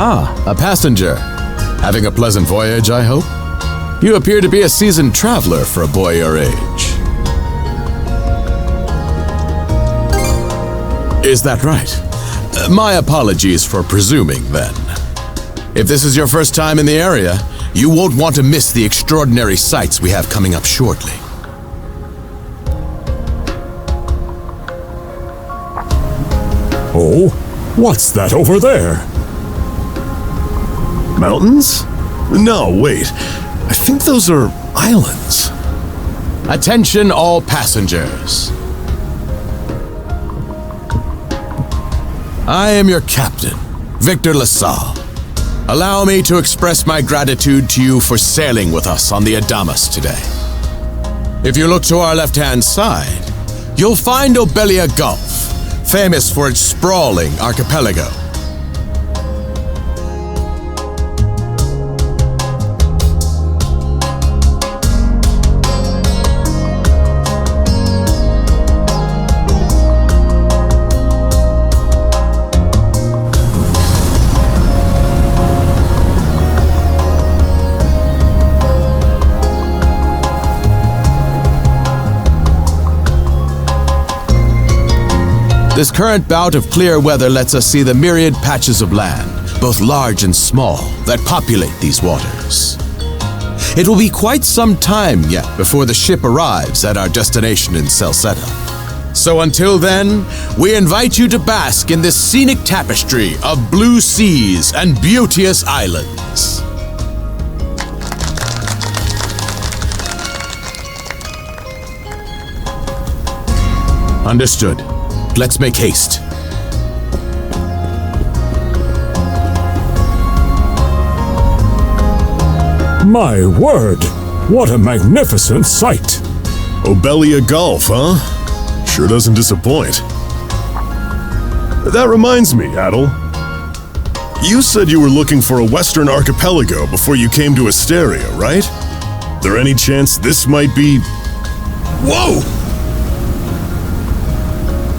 Ah, a passenger. Having a pleasant voyage, I hope? You appear to be a seasoned traveler for a boy your age. Is that right? My apologies for presuming, then. If this is your first time in the area, you won't want to miss the extraordinary sights we have coming up shortly. Oh, what's that over there? Mountains? No, wait. I think those are islands. Attention all passengers. I am your captain, Victor LaSalle. Allow me to express my gratitude to you for sailing with us on the Adamas today. If you look to our left-hand side, you'll find Obelia Gulf, famous for its sprawling archipelago. This current bout of clear weather lets us see the myriad patches of land, both large and small, that populate these waters. It will be quite some time yet before the ship arrives at our destination in Salsetta. So until then, we invite you to bask in this scenic tapestry of blue seas and beauteous islands. Understood. Let's make haste. My word! What a magnificent sight! Obelia Gulf, huh? Sure doesn't disappoint. That reminds me, Adel. You said you were looking for a Western archipelago before you came to Asteria, right? There any chance this might be... Whoa!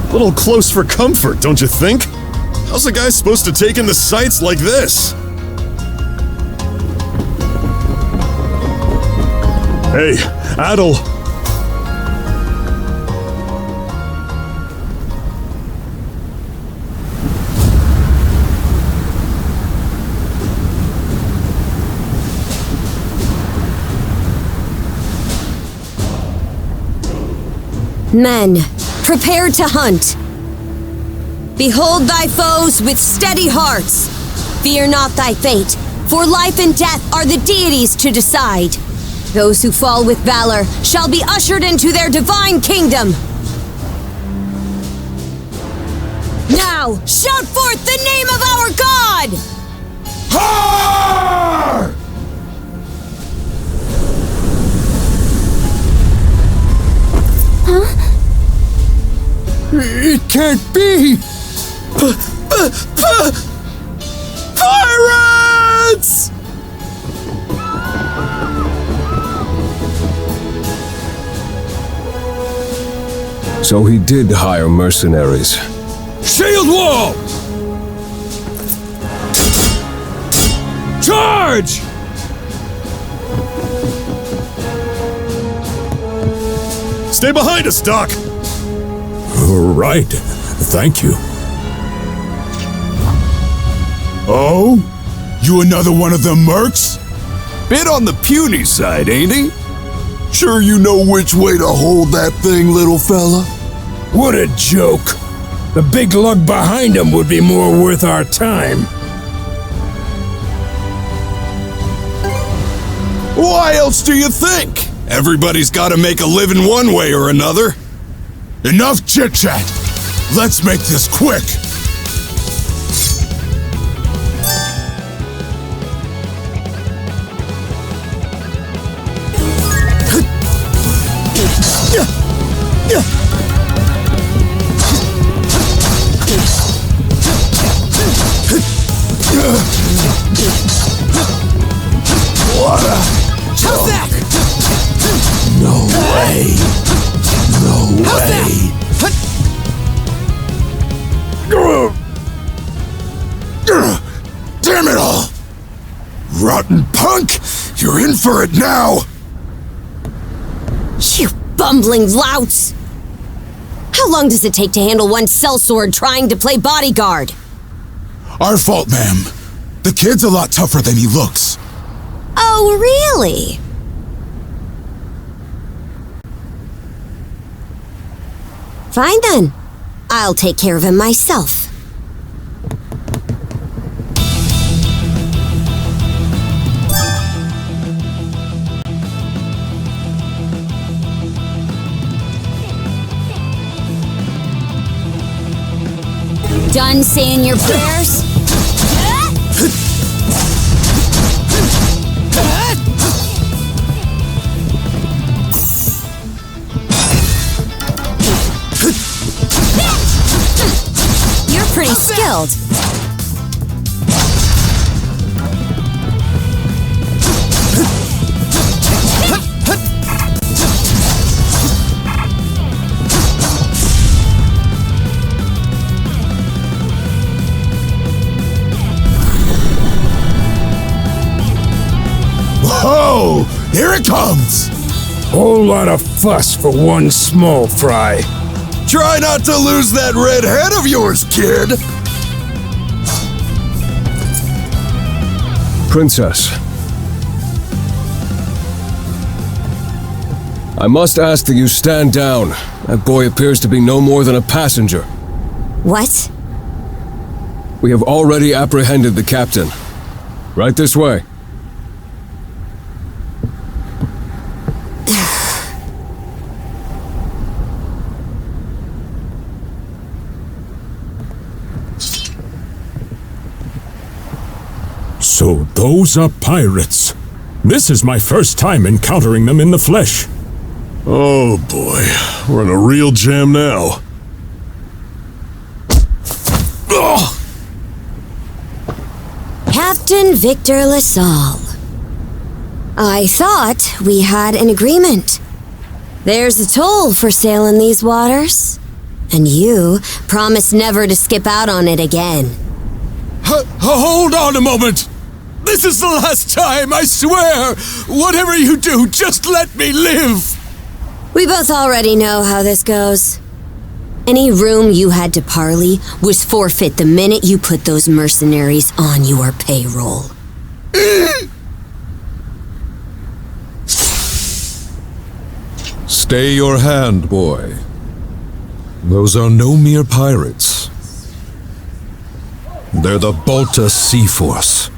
A little close for comfort, don't you think? How's a guy supposed to take in the sights like this? Hey, Adel! Men, prepare to hunt. Behold thy foes with steady hearts. Fear not thy fate, for life and death are the deities to decide. Those who fall with valor shall be ushered into their divine kingdom. Now, shout forth the name of our God! Har! Huh? It can't be! Pirates! So he did hire mercenaries. Shield wall! Charge! Stay behind us, Doc! Right. Thank you. Oh? You another one of them mercs? Bit on the puny side, ain't he? Sure you know which way to hold that thing, little fella? What a joke. The big lug behind him would be more worth our time. Why else do you think? Everybody's gotta make a living one way or another. Enough chit-chat. Let's make this quick. water. How's that? No way. No How's way. Damn it all! Rotten punk! You're in for it now! You bumbling louts! How long does it take to handle one sellsword trying to play bodyguard? Our fault, ma'am. The kid's a lot tougher than he looks. Oh, really? Fine then. I'll take care of him myself. Done saying your prayers? You're pretty skilled. Whoa! Here it comes! Whole lot of fuss for one small fry. Try not to lose that red head of yours, kid! Princess. I must ask that you stand down. That boy appears to be no more than a passenger. What? We have already apprehended the captain. Right this way. So those are pirates. This is my first time encountering them in the flesh. Oh boy, we're in a real jam now. Ugh! Captain Victor LaSalle. I thought we had an agreement. There's a toll for sailing these waters. And you promised never to skip out on it again. Hold on a moment! This is the last time, I swear! Whatever you do, just let me live! We both already know how this goes. Any room you had to parley was forfeit the minute you put those mercenaries on your payroll. Stay your hand, boy. Those are no mere pirates. They're the Balta Sea Force.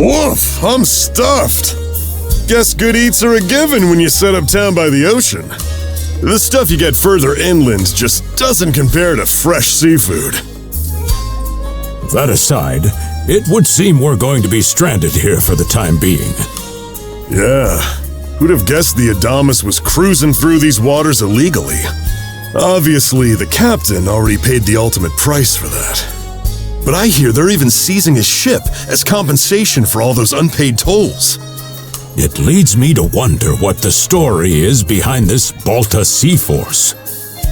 Woof, I'm stuffed. Guess good eats are a given when you set up town by the ocean. The stuff you get further inland just doesn't compare to fresh seafood. That aside, it would seem we're going to be stranded here for the time being. Yeah, who'd have guessed the Adamas was cruising through these waters illegally? Obviously, the captain already paid the ultimate price for that. But I hear they're even seizing his ship as compensation for all those unpaid tolls. It leads me to wonder what the story is behind this Balta Sea Force.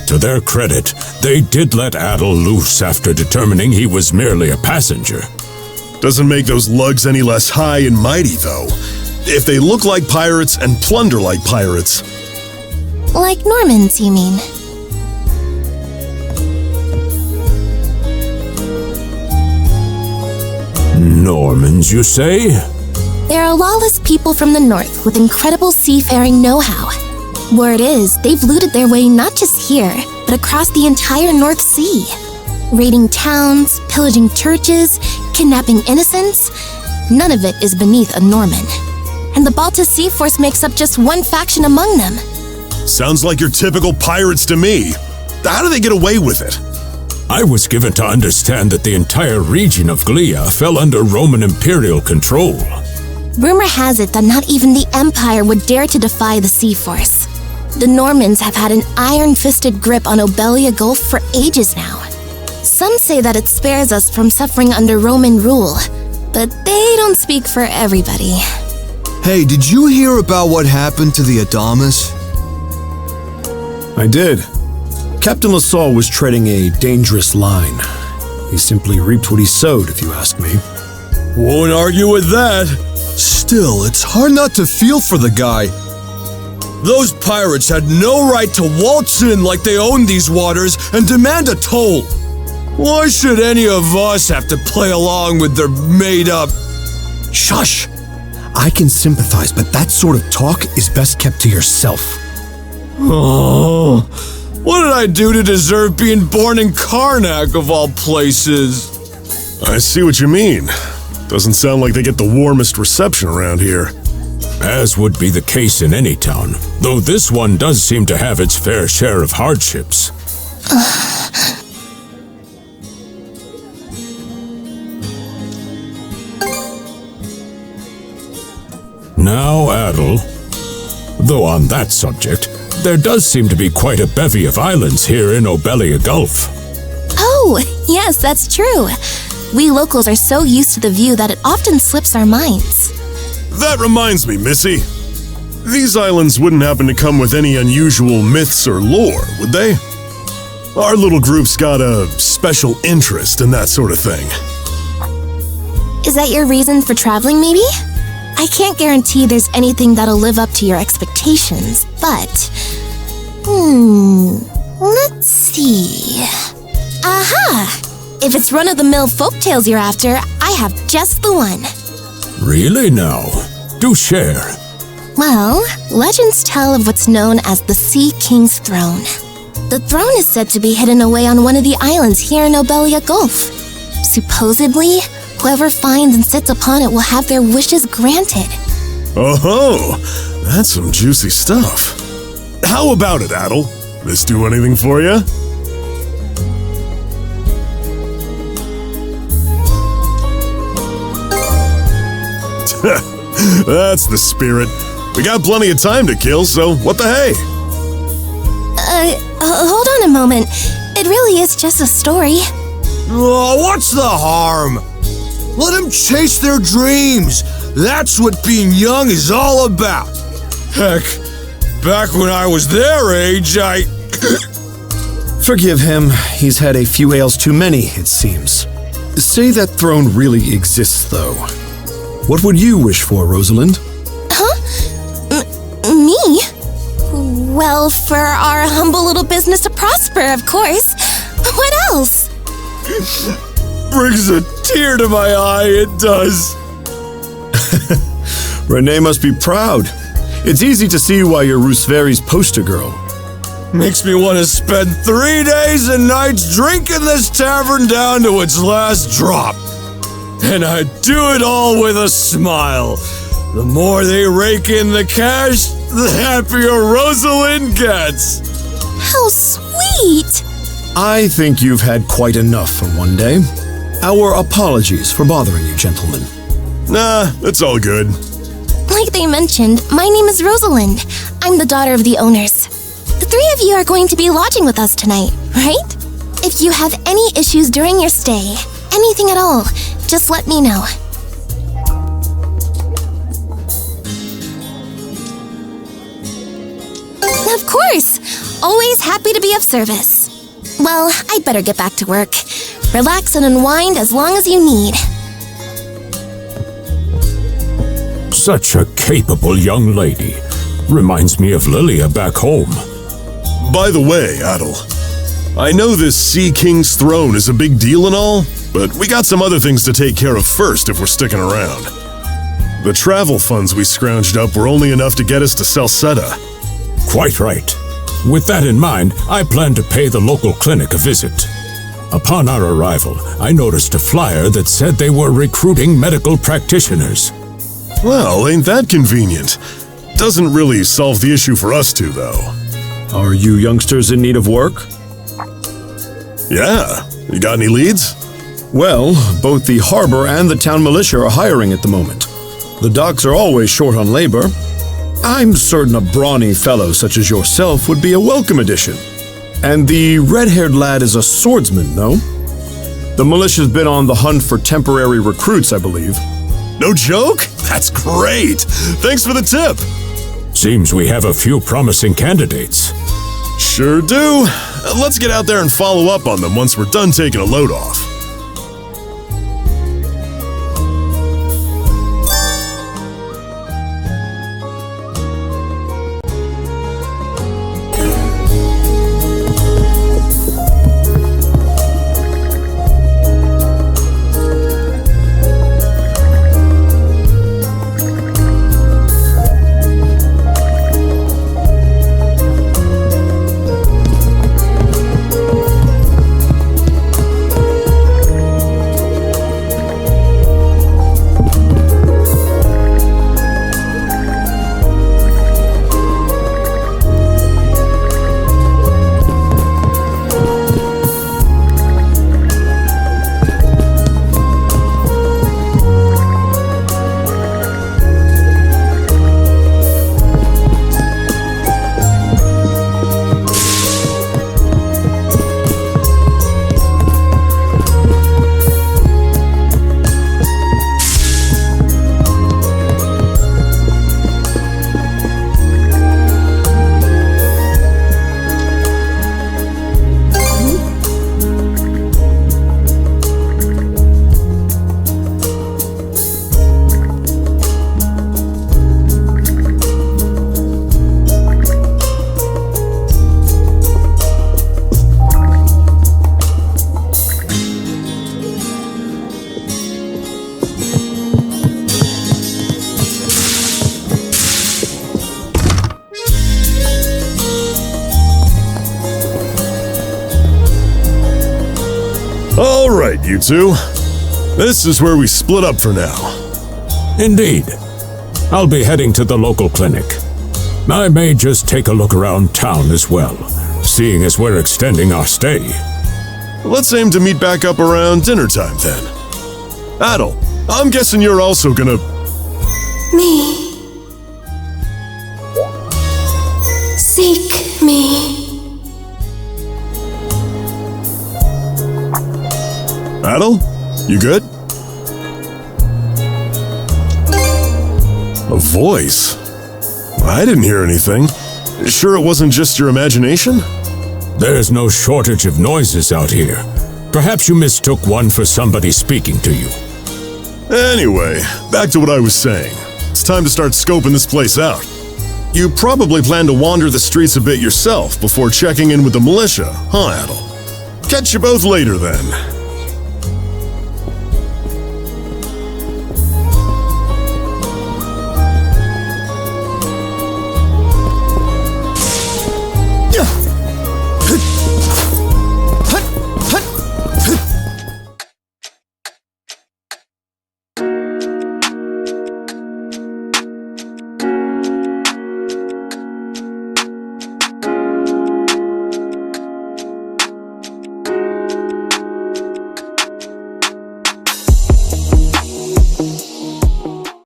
To their credit, they did let Adel loose after determining he was merely a passenger. Doesn't make those lugs any less high and mighty, though. If they look like pirates and plunder like pirates. Like Normans, you mean? Normans, you say? They're a lawless people from the north with incredible seafaring know-how. Word is, they've looted their way not just here, but across the entire North Sea. Raiding towns, pillaging churches, kidnapping innocents. None of it is beneath a Norman. And the Balta Sea Force makes up just one faction among them. Sounds like your typical pirates to me. How do they get away with it? I was given to understand that the entire region of Glia fell under Roman imperial control. Rumor has it that not even the Empire would dare to defy the Sea Force. The Normans have had an iron-fisted grip on Obelia Gulf for ages now. Some say that it spares us from suffering under Roman rule, but they don't speak for everybody. Hey, did you hear about what happened to the Adamas? I did. Captain LaSalle was treading a dangerous line. He simply reaped what he sowed, if you ask me. Won't argue with that. Still, it's hard not to feel for the guy. Those pirates had no right to waltz in like they owned these waters and demand a toll. Why should any of us have to play along with their made-up... Shush! I can sympathize, but that sort of talk is best kept to yourself. Oh, what did I do to deserve being born in Karnak, of all places? I see what you mean. Doesn't sound like they get the warmest reception around here. As would be the case in any town, though this one does seem to have its fair share of hardships. Now, Adel, though on that subject, there does seem to be quite a bevy of islands here in Obelia Gulf. Oh, yes, that's true. We locals are so used to the view that it often slips our minds. That reminds me, Missy. These islands wouldn't happen to come with any unusual myths or lore, would they? Our little group's got a special interest in that sort of thing. Is that your reason for traveling, maybe? I can't guarantee there's anything that'll live up to your expectations, but... let's see... Aha! If it's run-of-the-mill folktales you're after, I have just the one. Really now? Do share. Well, legends tell of what's known as the Sea King's Throne. The throne is said to be hidden away on one of the islands here in Obelia Gulf. Supposedly, whoever finds and sits upon it will have their wishes granted. Oh-ho! That's some juicy stuff. How about it, Adel? This do anything for you? That's the spirit. We got plenty of time to kill, so what the hey? Hold on a moment. It really is just a story. Oh, what's the harm? Let them chase their dreams. That's what being young is all about. Heck, back when I was their age, I... Forgive him. He's had a few ales too many, it seems. Say that throne really exists, though. What would you wish for, Rosalind? Huh? Me? Well, for our humble little business to prosper, of course. What else? Brings a tear to my eye, it does. Renee must be proud. It's easy to see why you're Rooseveri's poster girl. Makes me want to spend 3 days and nights drinking this tavern down to its last drop. And I do it all with a smile. The more they rake in the cash, the happier Rosalind gets. How sweet! I think you've had quite enough for one day. Our apologies for bothering you, gentlemen. Nah, it's all good. Like they mentioned, my name is Rosalind. I'm the daughter of the owners. The three of you are going to be lodging with us tonight, right? If you have any issues during your stay, anything at all, just let me know. Of course! Always happy to be of service. Well, I'd better get back to work. Relax and unwind as long as you need. Such a capable young lady. Reminds me of Lilia back home. By the way, Adel, I know this Sea King's throne is a big deal and all, but we got some other things to take care of first if we're sticking around. The travel funds we scrounged up were only enough to get us to Salsetta. Quite right. With that in mind, I plan to pay the local clinic a visit. Upon our arrival, I noticed a flyer that said they were recruiting medical practitioners. Well, ain't that convenient? Doesn't really solve the issue for us two, though. Are you youngsters in need of work? Yeah. You got any leads? Well, both the harbor and the town militia are hiring at the moment. The docks are always short on labor. I'm certain a brawny fellow such as yourself would be a welcome addition. And the red-haired lad is a swordsman, no? The militia's been on the hunt for temporary recruits, I believe. No joke? That's great! Thanks for the tip! Seems we have a few promising candidates. Sure do. Let's get out there and follow up on them once we're done taking a load off. All right, you two. This is where we split up for now. Indeed. I'll be heading to the local clinic. I may just take a look around town as well, seeing as we're extending our stay. Let's aim to meet back up around dinner time then. Adel, I'm guessing you're also gonna... Me. Seek me. Adel, you good? A voice? I didn't hear anything. Sure it wasn't just your imagination? There's no shortage of noises out here. Perhaps you mistook one for somebody speaking to you. Anyway, back to what I was saying. It's time to start scoping this place out. You probably plan to wander the streets a bit yourself before checking in with the militia, huh, Adel? Catch you both later then.